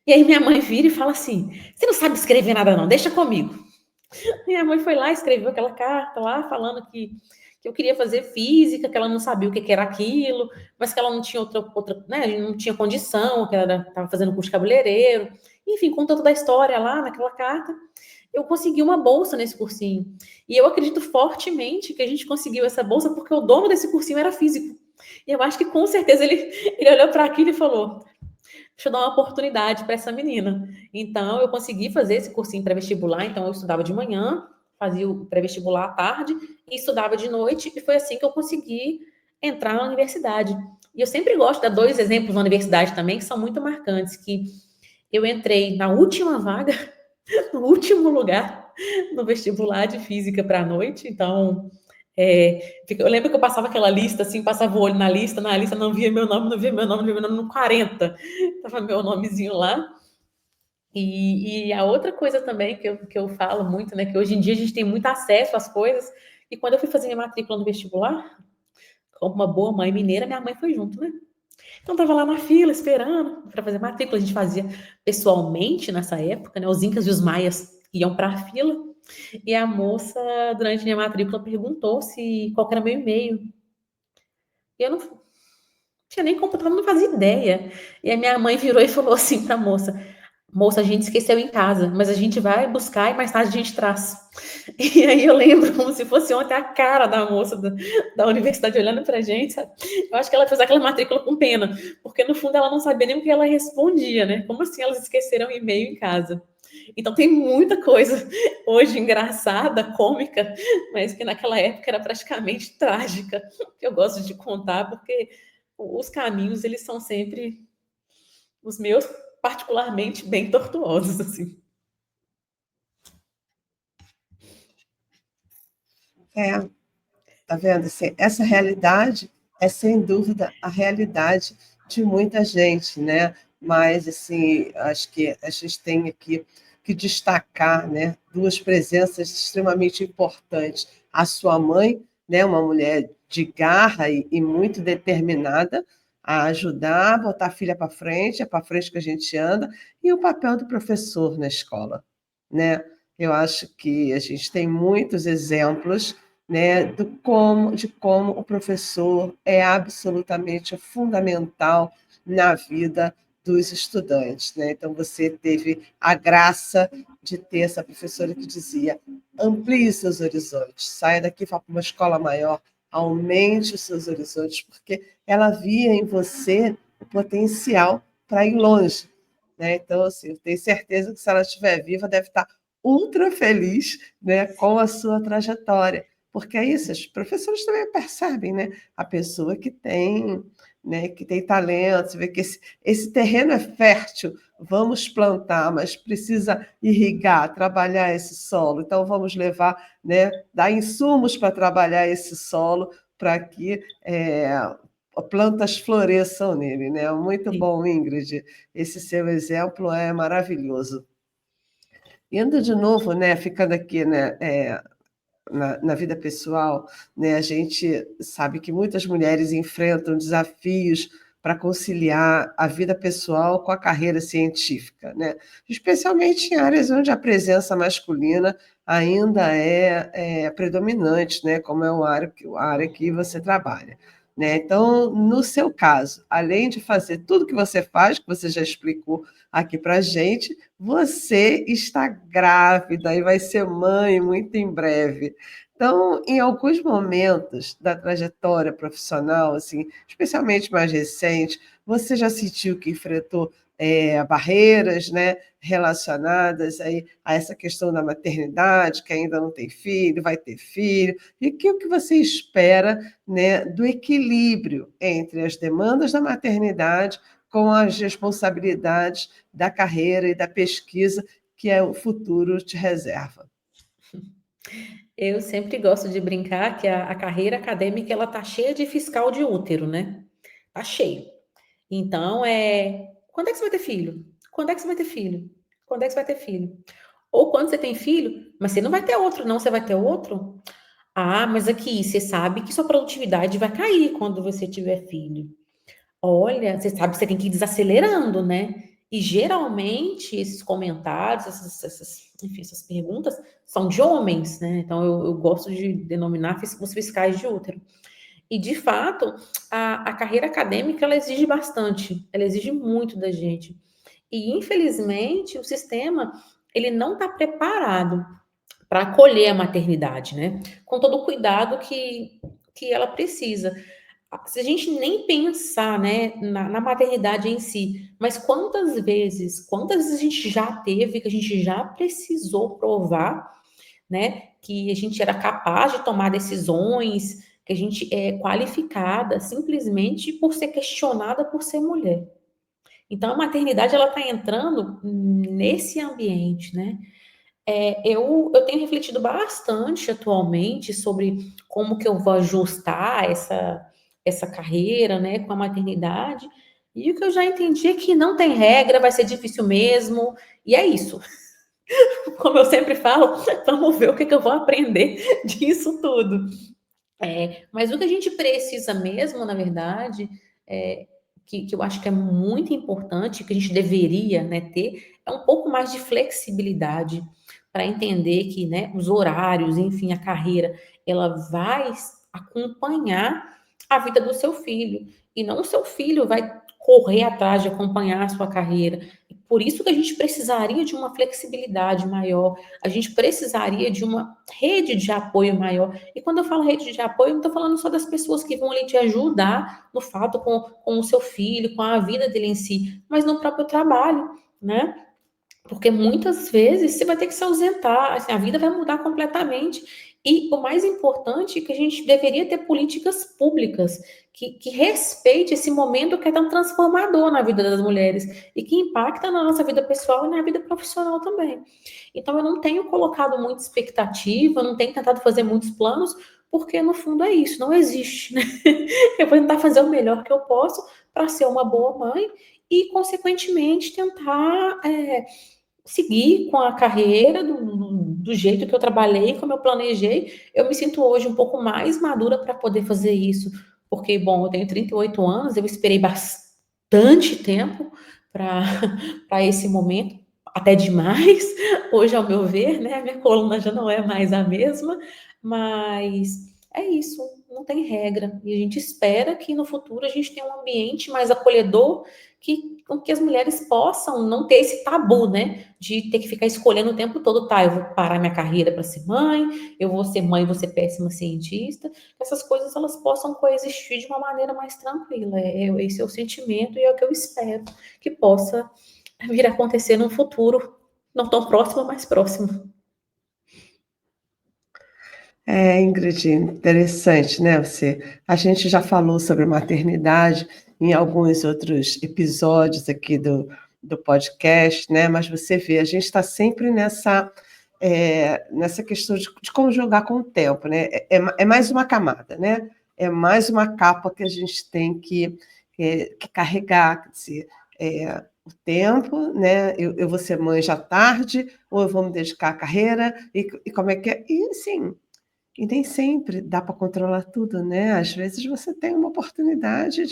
E aí minha mãe vira e fala assim: você não sabe escrever nada, não, deixa comigo. Minha mãe foi lá, escreveu aquela carta lá, falando que eu queria fazer física, que ela não sabia o que era aquilo, mas que ela não tinha outra, né, não tinha condição, que ela estava fazendo curso de cabeleireiro. Enfim, contando da história lá naquela carta, eu consegui uma bolsa nesse cursinho. E eu acredito fortemente que a gente conseguiu essa bolsa porque o dono desse cursinho era físico. E eu acho que com certeza ele olhou para aquilo e falou: deixa eu dar uma oportunidade para essa menina. Então, eu consegui fazer esse cursinho pré-vestibular, então eu estudava de manhã, fazia o pré-vestibular à tarde e estudava de noite, e foi assim que eu consegui entrar na universidade. E eu sempre gosto de dar 2 exemplos na universidade também, que são muito marcantes, que eu entrei na última vaga, no último lugar, no vestibular de física para a noite, então, eu lembro que eu passava aquela lista, assim, passava o olho na lista não via meu nome, não via meu nome, não via meu nome, no 40, estava meu nomezinho lá. E a outra coisa também que eu falo muito, né, que hoje em dia a gente tem muito acesso às coisas, e quando eu fui fazer minha matrícula no vestibular, como uma boa mãe mineira, minha mãe foi junto, né? Então tava lá na fila esperando para fazer matrícula, a gente fazia pessoalmente nessa época, né? Os incas e os maias iam para a fila, e a moça, durante minha matrícula, perguntou se qual que era meu e-mail. E eu não tinha nem computador, não fazia ideia. E a minha mãe virou e falou assim para a moça: Moça, a gente esqueceu em casa, mas a gente vai buscar e mais tarde a gente traz. E aí eu lembro como se fosse ontem a cara da moça da universidade olhando pra gente, sabe? Eu acho que ela fez aquela matrícula com pena, porque no fundo ela não sabia nem o que ela respondia, né? Como assim elas esqueceram o e-mail em casa? Então tem muita coisa hoje engraçada, cômica, mas que naquela época era praticamente trágica, que eu gosto de contar, porque os caminhos, eles são sempre os meus, particularmente, bem tortuosos, assim. É, tá vendo? Assim, essa realidade é sem dúvida a realidade de muita gente, né? Mas assim, acho que a gente tem aqui que destacar, né, duas presenças extremamente importantes. A sua mãe, né, uma mulher de garra e muito determinada a ajudar, a botar a filha para frente, é para frente que a gente anda, e o papel do professor na escola, né? Eu acho que a gente tem muitos exemplos, né, de como o professor é absolutamente fundamental na vida dos estudantes, né? Então você teve a graça de ter essa professora que dizia: amplie seus horizontes, saia daqui, vá para uma escola maior, aumente os seus horizontes, porque ela via em você o potencial para ir longe, né? Então, assim, eu tenho certeza que se ela estiver viva, deve estar ultra feliz, né, com a sua trajetória, porque é isso, os professores também percebem, né, a pessoa que tem talento, você vê que esse terreno é fértil, vamos plantar, mas precisa irrigar, trabalhar esse solo, então vamos levar, né, dar insumos para trabalhar esse solo, para que plantas floresçam nele, né? Muito Sim. bom, Ingrid. Esse seu exemplo é maravilhoso. Indo de novo, né, ficando aqui, né, na vida pessoal, né, a gente sabe que muitas mulheres enfrentam desafios para conciliar a vida pessoal com a carreira científica, né? Especialmente em áreas onde a presença masculina ainda é predominante, né? Como é a área que você trabalha. Né? Então, no seu caso, além de fazer tudo que você faz, que você já explicou aqui para a gente, você está grávida e vai ser mãe muito em breve. Então, em alguns momentos da trajetória profissional, assim, especialmente mais recente, você já sentiu que enfrentou barreiras, né, relacionadas aí a essa questão da maternidade, que ainda não tem filho, vai ter filho, e o que você espera, né, do equilíbrio entre as demandas da maternidade com as responsabilidades da carreira e da pesquisa que o futuro te reserva. Eu sempre gosto de brincar que a carreira acadêmica, ela tá cheia de fiscal de útero, né? Tá cheio. Então, quando é que você vai ter filho? Quando é que você vai ter filho? Quando é que você vai ter filho? Ou quando você tem filho, mas você não vai ter outro, não, você vai ter outro? Ah, mas aqui, você sabe que sua produtividade vai cair quando você tiver filho. Olha, você sabe que você tem que ir desacelerando, né? E geralmente esses comentários, enfim, essas perguntas são de homens, né? Então eu gosto de denominar os fiscais de útero. E de fato, a carreira acadêmica ela exige bastante, ela exige muito da gente. E infelizmente o sistema ele não está preparado para acolher a maternidade, né? Com todo o cuidado que ela precisa. Se a gente nem pensar, né, na maternidade em si, mas quantas vezes a gente já teve, que a gente já precisou provar né? Que a gente era capaz de tomar decisões, que a gente é qualificada simplesmente por ser questionada por ser mulher. Então, a maternidade, ela está entrando nesse ambiente, né? Eu tenho refletido bastante atualmente sobre como que eu vou ajustar essa carreira, né, com a maternidade, e o que eu já entendi é que não tem regra, vai ser difícil mesmo, e é isso. Como eu sempre falo, vamos ver o que eu vou aprender disso tudo. Mas o que a gente precisa mesmo, na verdade, é, que eu acho que é muito importante, que a gente deveria, né, ter, é um pouco mais de flexibilidade para entender que, né, os horários, enfim, a carreira, ela vai acompanhar a vida do seu filho. E não o seu filho vai correr atrás de acompanhar a sua carreira. Por isso que a gente precisaria de uma flexibilidade maior, a gente precisaria de uma rede de apoio maior. E quando eu falo rede de apoio, eu não estou falando só das pessoas que vão ali te ajudar no fato com o seu filho, com a vida dele em si, mas no próprio trabalho, né? Porque muitas vezes você vai ter que se ausentar, assim, a vida vai mudar completamente. E o mais importante é que a gente deveria ter políticas públicas que respeite esse momento que é tão transformador na vida das mulheres e que impacta na nossa vida pessoal e na vida profissional também. Então, eu não tenho colocado muita expectativa, não tenho tentado fazer muitos planos, porque no fundo é isso, não existe, né? Eu vou tentar fazer o melhor que eu posso para ser uma boa mãe e, consequentemente, tentar seguir com a carreira do jeito que eu trabalhei, como eu planejei. Eu me sinto hoje um pouco mais madura para poder fazer isso, porque, bom, eu tenho 38 anos, eu esperei bastante tempo para para esse momento, até demais, hoje, ao meu ver, né? A minha coluna já não é mais a mesma, mas é isso, não tem regra. E a gente espera que no futuro a gente tenha um ambiente mais acolhedor com que as mulheres possam não ter esse tabu, né? De ter que ficar escolhendo o tempo todo, tá? Eu vou parar minha carreira para ser mãe, eu vou ser mãe, vou ser péssima cientista. Que essas coisas elas possam coexistir de uma maneira mais tranquila. Esse é o sentimento e é o que eu espero que possa vir a acontecer no futuro, não tão próximo, mas próximo. Ingrid, interessante, né? A gente já falou sobre maternidade em alguns outros episódios aqui do podcast, né? Mas você vê, a gente está sempre nessa questão de como jogar com o tempo, né? É mais uma camada, né? É mais uma capa que a gente tem que carregar, quer dizer, o tempo, né? Eu vou ser mãe já tarde, ou eu vou me dedicar à carreira, e como é que é? E, sim. E nem sempre dá para controlar tudo, né? Às vezes você tem uma oportunidade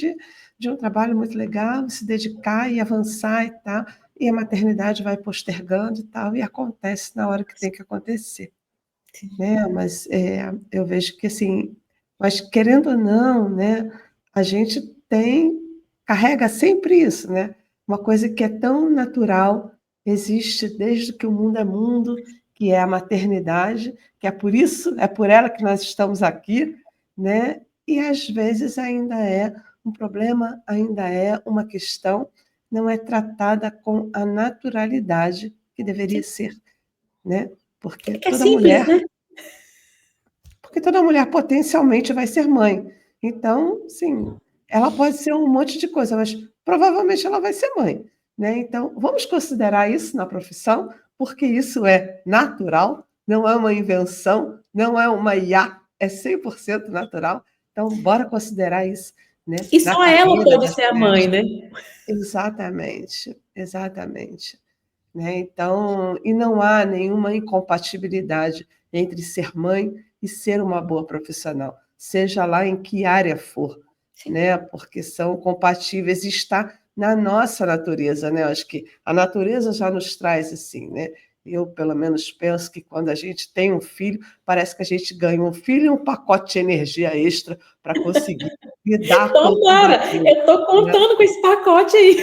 de um trabalho muito legal, se dedicar e avançar e tal, e a maternidade vai postergando e tal, e acontece na hora que tem que acontecer, né? Mas eu vejo que assim, mas querendo ou não, né? A gente carrega sempre isso, né? Uma coisa que é tão natural, existe desde que o mundo é mundo, que é a maternidade, que é por isso, é por ela que nós estamos aqui, né? E às vezes ainda é um problema, ainda é uma questão, não é tratada com a naturalidade que deveria ser, né? Porque Que é toda simples, mulher né? porque toda mulher potencialmente vai ser mãe. Então, sim, ela pode ser um monte de coisa, mas provavelmente ela vai ser mãe, né? Então, vamos considerar isso na profissão, porque isso é natural, não é uma invenção, não é uma IA, é 100% natural. Então, bora considerar isso, né? E Na só ela carreira pode das ser a mulheres. mãe, né? Exatamente, exatamente. Né? Então, e não há nenhuma incompatibilidade entre ser mãe e ser uma boa profissional, seja lá em que área for, Sim. né? Porque são compatíveis e está na nossa natureza, né? Acho que a natureza já nos traz assim, né? Eu, pelo menos, penso que quando a gente tem um filho, parece que a gente ganha um filho e um pacote de energia extra para conseguir lidar com tudo Tomara! aquilo, Eu tô né? contando com esse pacote aí.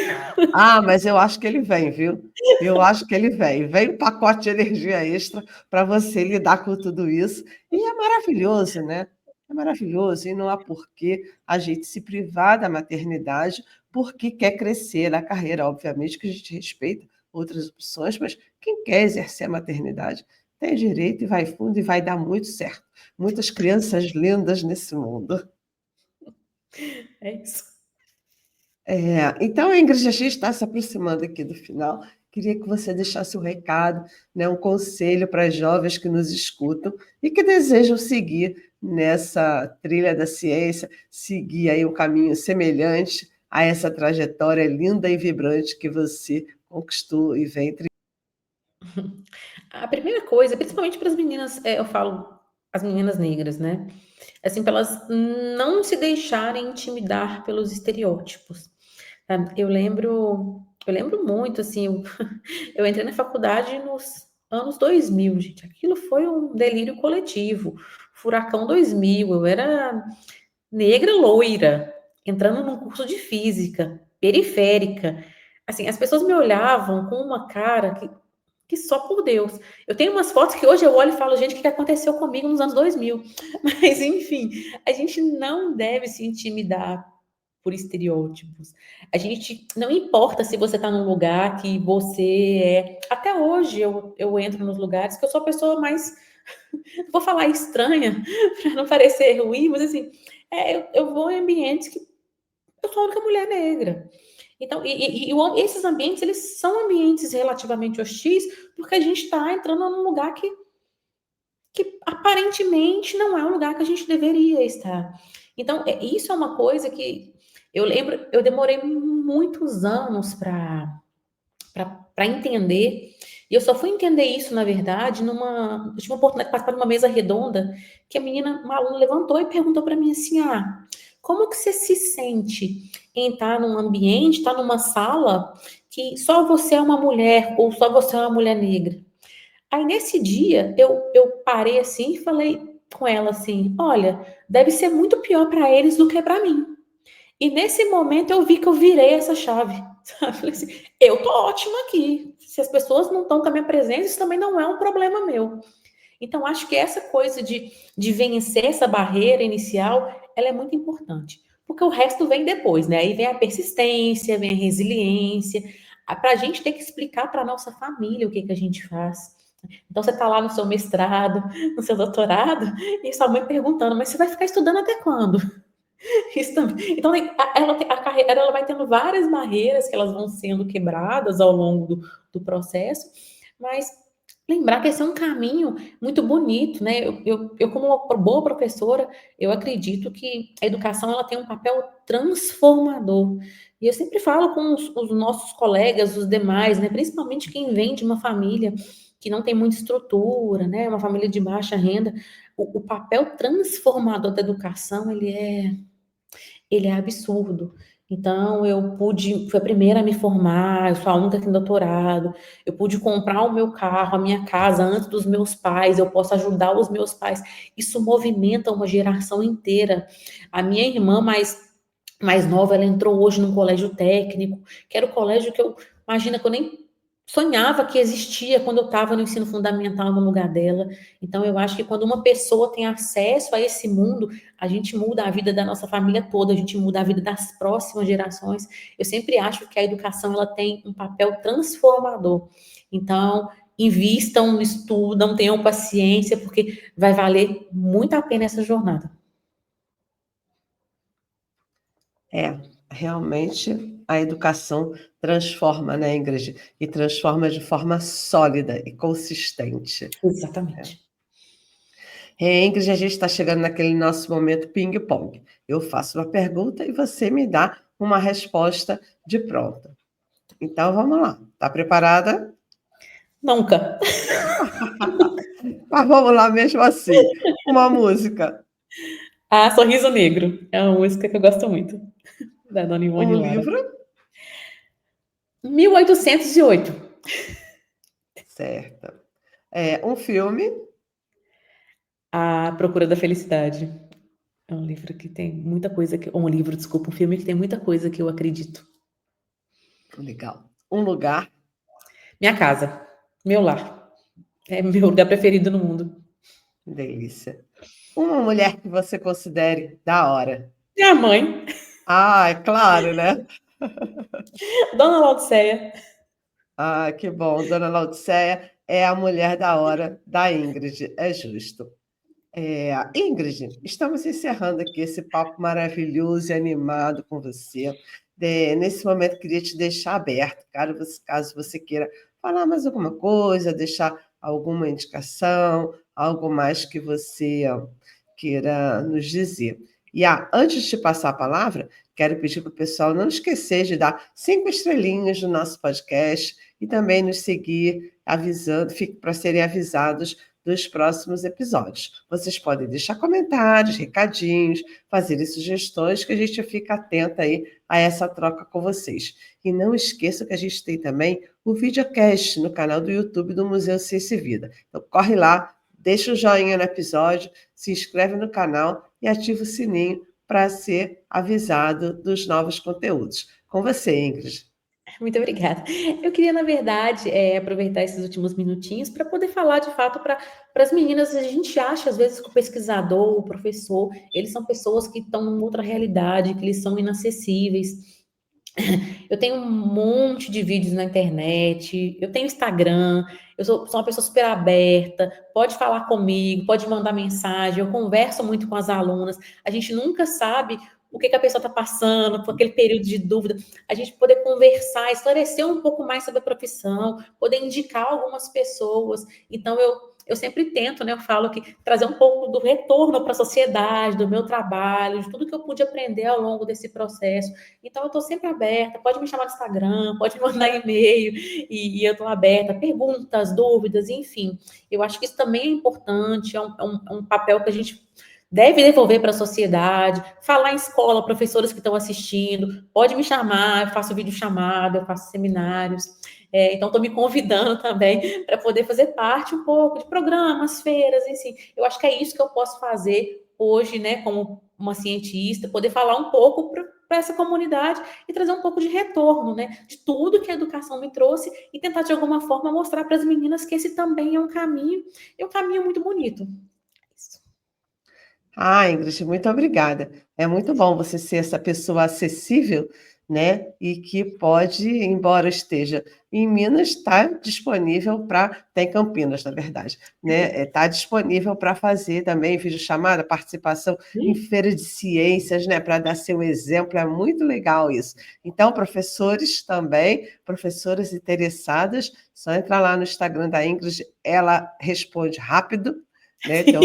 Ah, mas eu acho que ele vem, viu? Eu acho que ele vem. Vem um pacote de energia extra para você lidar com tudo isso. E é maravilhoso, né? É maravilhoso. E não há porquê a gente se privar da maternidade porque quer crescer na carreira. Obviamente que a gente respeita outras opções, mas quem quer exercer a maternidade tem direito e vai fundo e vai dar muito certo. Muitas crianças lindas nesse mundo. É isso. Então, a Ingrid, a gente está se aproximando aqui do final. Queria que você deixasse um recado, né, um conselho para as jovens que nos escutam e que desejam seguir nessa trilha da ciência, seguir aí um caminho semelhante a essa trajetória linda e vibrante que você conquistou e vem. A primeira coisa, principalmente para as meninas, eu falo as meninas negras, né? Assim, para elas não se deixarem intimidar pelos estereótipos. Tá? Eu lembro muito, assim, eu entrei na faculdade nos anos 2000, gente. Aquilo foi um delírio coletivo. Furacão 2000, eu era negra loira, entrando num curso de física, periférica. Assim, as pessoas me olhavam com uma cara que só por Deus. Eu tenho umas fotos que hoje eu olho e falo, gente, o que aconteceu comigo nos anos 2000? Mas, enfim, a gente não deve se intimidar por estereótipos. A gente, não importa se você está num lugar que você é. Até hoje eu entro nos lugares que eu sou a pessoa mais. Não vou falar estranha, para não parecer ruim, mas assim, eu vou em ambientes que eu sou a única mulher negra. Então, esses ambientes, eles são ambientes relativamente hostis, porque a gente está entrando num lugar que aparentemente não é um lugar que a gente deveria estar. Então, isso é uma coisa que eu lembro, eu demorei muitos anos para entender, e eu só fui entender isso, na verdade, eu tive uma oportunidade de participar de uma mesa redonda, que uma aluna levantou e perguntou para mim assim, como que você se sente em estar num ambiente, estar numa sala, que só você é uma mulher, ou só você é uma mulher negra? Aí, nesse dia, eu parei assim e falei com ela assim, olha, deve ser muito pior para eles do que para mim. E nesse momento eu vi que eu virei essa chave. Sabe? Falei assim, eu tô ótima aqui. Se as pessoas não estão com a minha presença, isso também não é um problema meu. Então, acho que essa coisa de vencer essa barreira inicial, ela é muito importante. Porque o resto vem depois, né? Aí vem a persistência, vem a resiliência. Para a gente ter que explicar para a nossa família o que a gente faz. Então, você está lá no seu mestrado, no seu doutorado, e sua mãe perguntando, mas você vai ficar estudando até quando? Isso também. Então, a carreira ela vai tendo várias barreiras que elas vão sendo quebradas ao longo do processo, mas lembrar que esse é um caminho muito bonito, né? Eu, como uma boa professora, eu acredito que a educação ela tem um papel transformador. E eu sempre falo com os nossos colegas, os demais, né? Principalmente quem vem de uma família que não tem muita estrutura, né? Uma família de baixa renda. O papel transformador da educação, ele é absurdo. Então, fui a primeira a me formar, eu sou a única que tem doutorado, eu pude comprar o meu carro, a minha casa antes dos meus pais, eu posso ajudar os meus pais. Isso movimenta uma geração inteira. A minha irmã mais nova, ela entrou hoje num colégio técnico, que era o colégio que imagina que eu nem sonhava que existia quando eu estava no ensino fundamental no lugar dela. Então, eu acho que quando uma pessoa tem acesso a esse mundo, a gente muda a vida da nossa família toda, a gente muda a vida das próximas gerações. Eu sempre acho que a educação ela tem um papel transformador. Então, invistam, estudam, tenham paciência, porque vai valer muito a pena essa jornada. Realmente a educação transforma, né, Ingrid? E transforma de forma sólida e consistente. Exatamente. Ingrid, a gente está chegando naquele nosso momento ping-pong. Eu faço uma pergunta e você me dá uma resposta de pronta. Então vamos lá. Está preparada? Nunca. Mas vamos lá mesmo assim. Uma música, Sorriso Negro é uma música que eu gosto muito, da Dona Ivone um Lara. livro, 1808. certo. Um filme, A Procura da Felicidade. É um livro que tem muita coisa um livro, desculpa, um filme que tem muita coisa que eu acredito. legal. Um lugar, Minha casa, meu lar. É meu lugar preferido no mundo. delícia. Uma mulher que você considere da hora. Minha mãe, É claro, né? Dona Laudicéia. Que bom, Dona Laodiceia. é a mulher da hora da Ingrid, é justo. Ingrid, estamos encerrando aqui esse papo maravilhoso e animado com você. Nesse momento, queria te deixar aberto, caso você queira falar mais alguma coisa, deixar alguma indicação, algo mais que você queira nos dizer. Antes de te passar a palavra, quero pedir para o pessoal não esquecer de dar 5 estrelinhas no nosso podcast e também nos seguir, avisando, para serem avisados dos próximos episódios. Vocês podem deixar comentários, recadinhos, fazerem sugestões, que a gente fica atenta aí a essa troca com vocês. E não esqueça que a gente tem também o videocast no canal do YouTube do Museu Ciência e Vida. Então, corre lá, deixa o joinha no episódio, se inscreve no canal e ativa o sininho para ser avisado dos novos conteúdos. Com você, Ingrid. Muito obrigada. Eu queria, na verdade, aproveitar esses últimos minutinhos para poder falar, de fato, para as meninas. A gente acha, às vezes, que o pesquisador, o professor, eles são pessoas que estão em outra realidade, que eles são inacessíveis. Eu tenho um monte de vídeos na internet, eu tenho Instagram, eu sou uma pessoa super aberta, pode falar comigo, pode mandar mensagem, eu converso muito com as alunas, a gente nunca sabe o que a pessoa está passando, por aquele período de dúvida, a gente poder conversar, esclarecer um pouco mais sobre a profissão, poder indicar algumas pessoas. Então, eu sempre tento, né? Eu falo que trazer um pouco do retorno para a sociedade, do meu trabalho, de tudo que eu pude aprender ao longo desse processo. Então, eu estou sempre aberta, pode me chamar no Instagram, pode me mandar e-mail, e eu estou aberta, perguntas, dúvidas, enfim. Eu acho que isso também é importante, é um papel que a gente deve devolver para a sociedade, falar em escola, professores que estão assistindo, pode me chamar, eu faço vídeo chamada, eu faço seminários. Então, estou me convidando também para poder fazer parte um pouco de programas, feiras, enfim. Eu acho que é isso que eu posso fazer hoje, né, como uma cientista, poder falar um pouco para essa comunidade e trazer um pouco de retorno, né, de tudo que a educação me trouxe e tentar, de alguma forma, mostrar para as meninas que esse também é um caminho, e um caminho muito bonito. Isso. Ingrid, muito obrigada. É muito bom você ser essa pessoa acessível, né? E que pode, embora esteja em Minas, está disponível para. Está em Campinas, na verdade, né? Está disponível para fazer também videochamada, participação em feira de ciências, né? Para dar seu exemplo. É muito legal isso. Então, professores também, professoras interessadas, só entrar lá no Instagram da Ingrid, ela responde rápido, né? Então,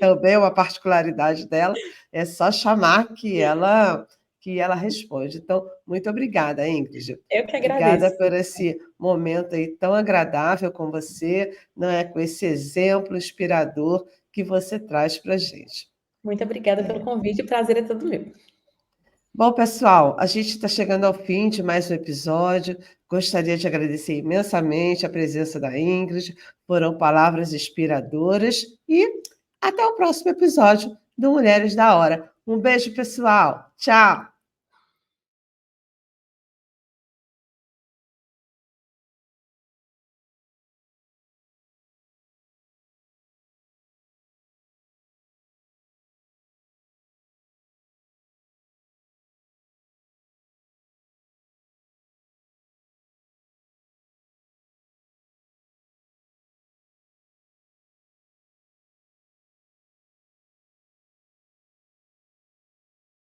também é uma particularidade dela, é só chamar que ela responde. Então, muito obrigada, Ingrid. Eu que Obrigada agradeço. por esse momento aí tão agradável com você, não é? Com esse exemplo inspirador que você traz para a gente. Muito obrigada pelo convite, o prazer é todo meu. Bom, pessoal, a gente está chegando ao fim de mais um episódio. Gostaria de agradecer imensamente a presença da Ingrid, foram palavras inspiradoras e até o próximo episódio do Mulheres da Hora. Um beijo, pessoal. Tchau!